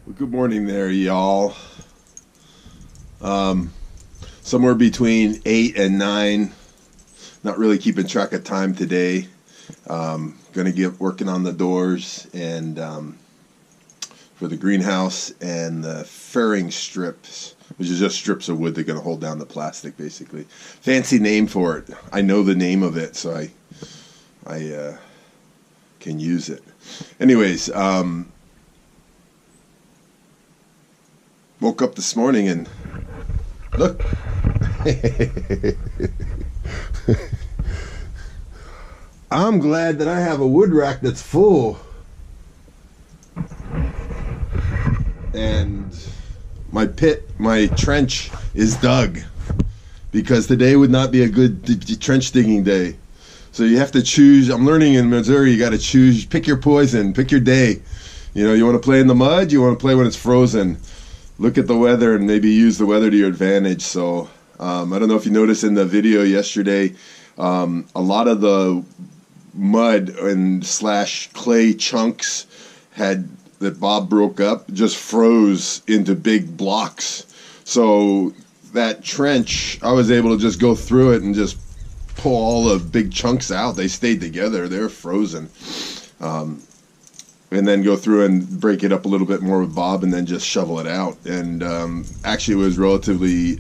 Well, good morning there, y'all. Somewhere between 8 and 9. Not really keeping track of time today. Gonna get working on the doors and for the greenhouse and the fairing strips, which is just strips of wood that are gonna hold down the plastic, basically. Fancy name for it. I know the name of it, so I can use it. Anyways, woke up this morning and look. I'm glad that I have a wood rack that's full. And my trench is dug. Because today would not be a good trench digging day. So you have to choose. I'm learning in Missouri, you got to choose, pick your poison, pick your day. You know, you want to play in the mud, you want to play when it's frozen. Look at the weather and maybe use the weather to your advantage. So I don't know if you noticed in the video yesterday, a lot of the mud and / clay chunks that Bob broke up just froze into big blocks. So that trench, I was able to just go through it and just pull all the big chunks out. They stayed together. They're frozen. And then go through and break it up a little bit more with Bob and then just shovel it out. And actually it was relatively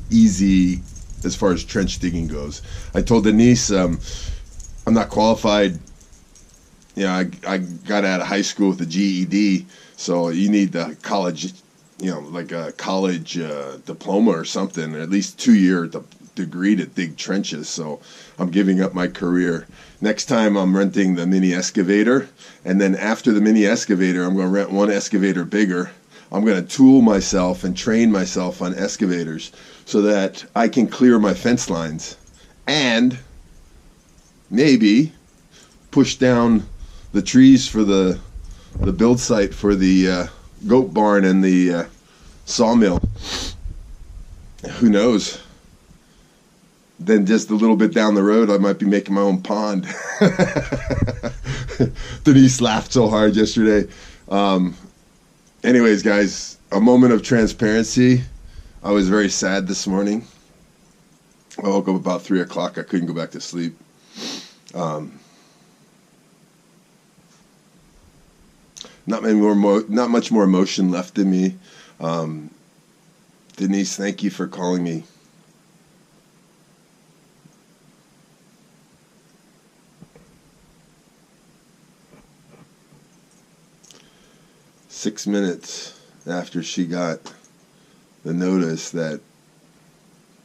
easy as far as trench digging goes. I told Denise I'm not qualified. You know, I got out of high school with a GED, so you need the college, you know, like a college diploma or something, or at least 2-year degree to dig trenches. So I'm giving up my career. Next time I'm renting the mini excavator, and then after the mini excavator I'm going to rent one excavator bigger. I'm going to tool myself and train myself on excavators so that I can clear my fence lines and maybe push down the trees for the build site for the goat barn and the sawmill. Who knows? Then just a little bit down the road, I might be making my own pond. Denise laughed so hard yesterday. Anyways, guys, a moment of transparency. I was very sad this morning. I woke up about 3 o'clock. I couldn't go back to sleep. Not much more emotion left in me. Denise, thank you for calling me. Six minutes after she got the notice that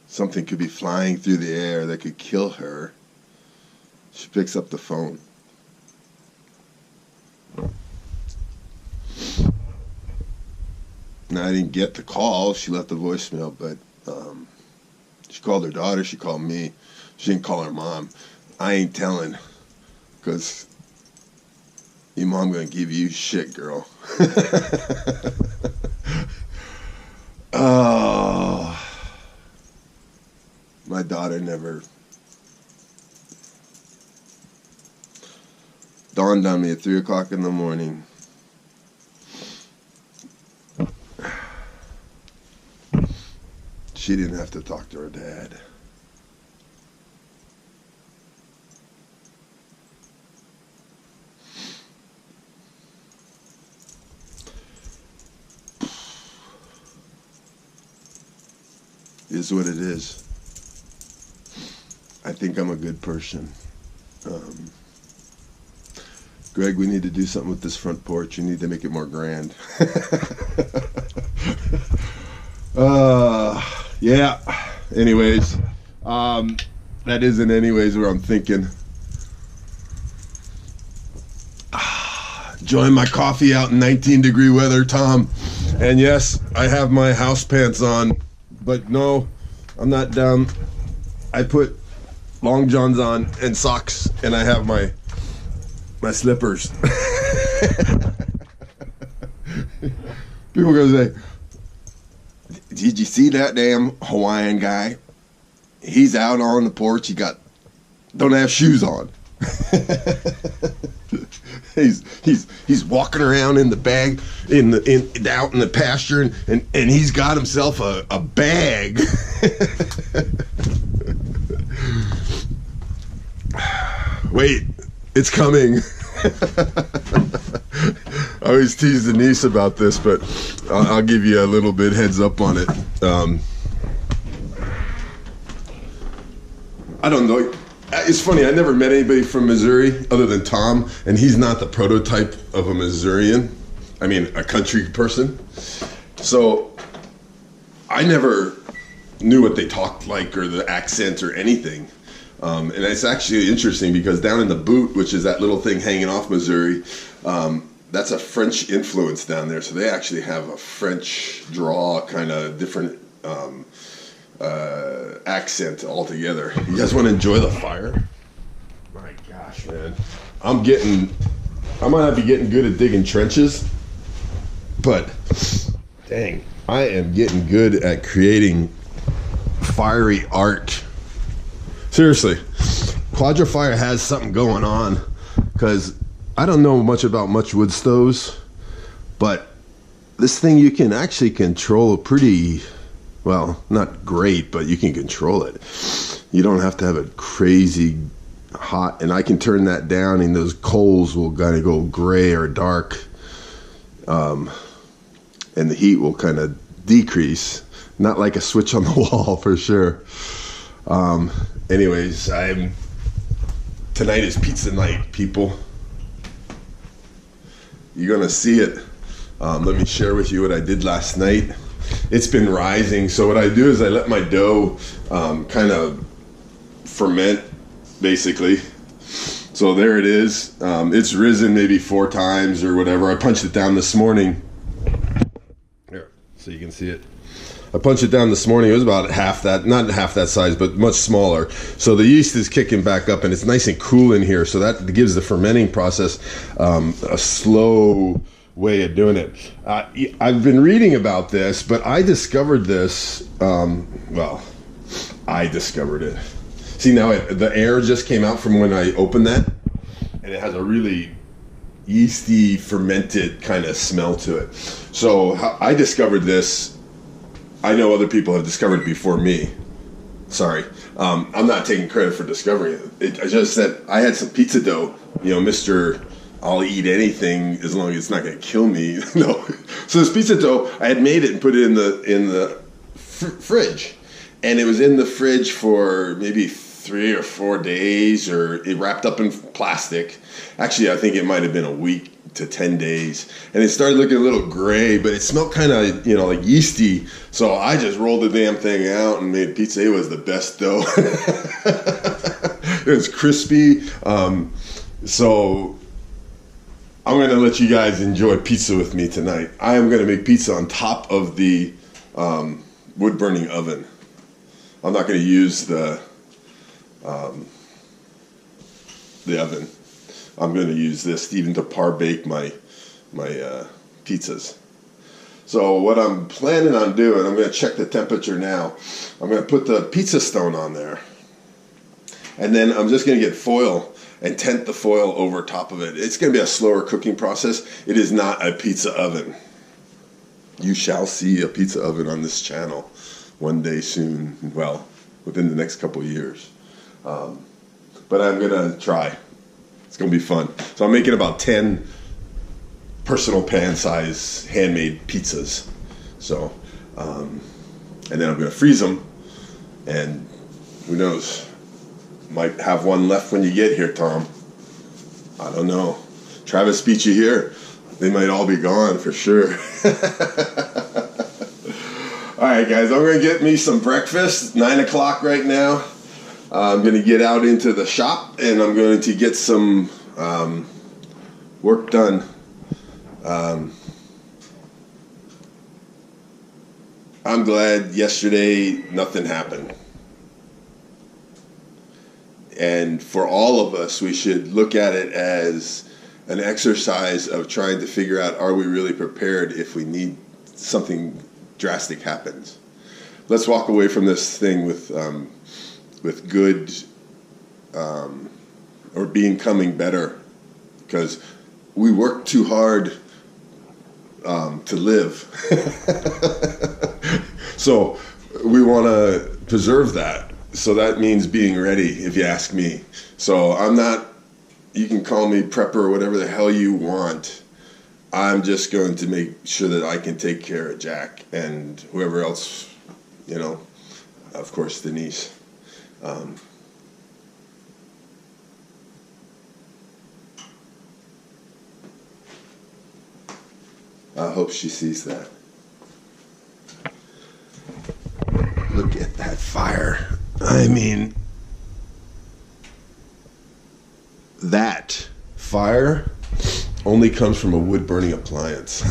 something could be flying through the air that could kill her, she picks up the phone. Now, I didn't get the call. She left the voicemail, but she called her daughter. She called me. She didn't call her mom. I ain't telling, because your mom gonna give you shit, girl. Oh, my daughter never dawned on me at 3 o'clock in the morning. She didn't have to talk to her dad. Is what it is. I think I'm a good person. Greg, we need to do something with this front porch. You need to make it more grand. Yeah. Anyways, that isn't anyways where I'm thinking. Enjoying my coffee out in 19-degree weather, Tom. And yes, I have my house pants on. But no, I'm not down. I put long johns on and socks, and I have my slippers. People are gonna say, "Did you see that damn Hawaiian guy? He's out on the porch. Don't have shoes on." He's walking around in the bag out in the pasture, and he's got himself a bag. Wait, it's coming. I always tease Denise about this, but I'll give you a little bit heads up on it. I don't know. It's funny, I never met anybody from Missouri other than Tom, and he's not the prototype of a Missourian. I mean, a country person. So I never knew what they talked like or the accent or anything. And it's actually interesting because down in the boot, which is that little thing hanging off Missouri, that's a French influence down there. So they actually have a French draw, kind of different accent altogether. You guys want to enjoy the fire? My gosh, man. I might not be getting good at digging trenches, but dang, I am getting good at creating fiery art. Seriously, Quadra-Fire has something going on, because I don't know much about much wood stoves, but this thing you can actually control pretty well, not great, but you can control it. You don't have to have it crazy hot, and I can turn that down and those coals will kind of go gray or dark, and the heat will kind of decrease. Not like a switch on the wall for sure. Anyways, tonight is pizza night, people. You're gonna see it. Let me share with you what I did last night. It's been rising, so what I do is I let my dough kind of ferment, basically. So there it is. It's risen maybe 4 times or whatever. I punched it down this morning. Here, so you can see it. I punched it down this morning. It was about half that, not half that size, but much smaller. So the yeast is kicking back up, and it's nice and cool in here. So that gives the fermenting process a slow way of doing it. I've been reading about this, but I discovered this. I discovered it. See, now the air just came out from when I opened that, and it has a really yeasty, fermented kind of smell to it. So I discovered this. I know other people have discovered it before me. Sorry. I'm not taking credit for discovering it. I just said I had some pizza dough, Mr. I'll eat anything as long as it's not going to kill me. No. So this pizza dough, I had made it and put it in the fridge. And it was in the fridge for maybe 3 or 4 days, or it wrapped up in plastic. Actually, I think it might have been a week to 10 days. And it started looking a little gray, but it smelled kind of, like yeasty. So I just rolled the damn thing out and made pizza. It was the best dough. It was crispy. So I'm going to let you guys enjoy pizza with me tonight. I am going to make pizza on top of the wood-burning oven. I'm not going to use the oven. I'm going to use this even to par-bake my pizzas. So what I'm planning on doing, I'm going to check the temperature now. I'm going to put the pizza stone on there. And then I'm just going to get foil and tent the foil over top of it. It's going to be a slower cooking process. It is not a pizza oven. You shall see a pizza oven on this channel one day soon. Well, within the next couple of years. But I'm going to try. It's going to be fun. So I'm making about 10 personal pan size handmade pizzas. So, and then I'm going to freeze them. And who knows? Might have one left when you get here, Tom. I don't know. Travis beat you here. They might all be gone for sure. All right, guys, I'm going to get me some breakfast. 9 o'clock right now. I'm going to get out into the shop, and I'm going to get some work done. I'm glad yesterday nothing happened. And for all of us, we should look at it as an exercise of trying to figure out, are we really prepared if we need something drastic happens? Let's walk away from this thing with good or becoming better, because we work too hard to live. So we want to preserve that. So that means being ready, if you ask me. So I'm not, you can call me prepper or whatever the hell you want. I'm just going to make sure that I can take care of Jack and whoever else, you know, of course, Denise. I hope she sees that. Look at that fire. I mean, that fire only comes from a wood-burning appliance.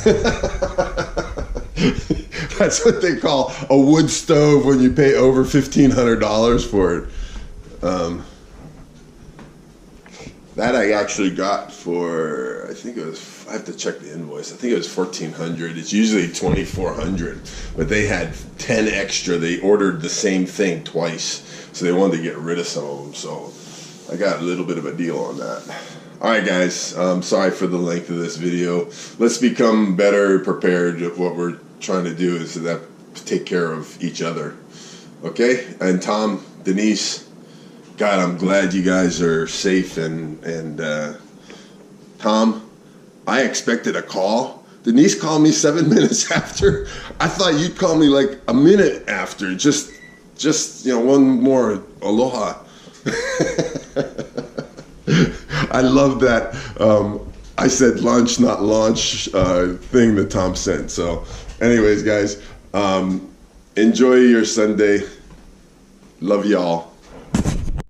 That's what they call a wood stove when you pay over $1,500 for it. That I actually got for, I think it was, I have to check the invoice. I think it was $1,400. It's usually $2,400, but they had 10 extra. They ordered the same thing twice, so they wanted to get rid of some of them. So I got a little bit of a deal on that. All right, guys. Sorry for the length of this video. Let's become better prepared. What we're trying to do is that take care of each other. Okay? And Tom, Denise, God, I'm glad you guys are safe. And Tom, I expected a call. Denise called me 7 minutes after. I thought you'd call me like a minute after. Just you know, one more aloha. I love that. I said lunch, not launch thing that Tom sent. So anyways, guys, enjoy your Sunday. Love y'all.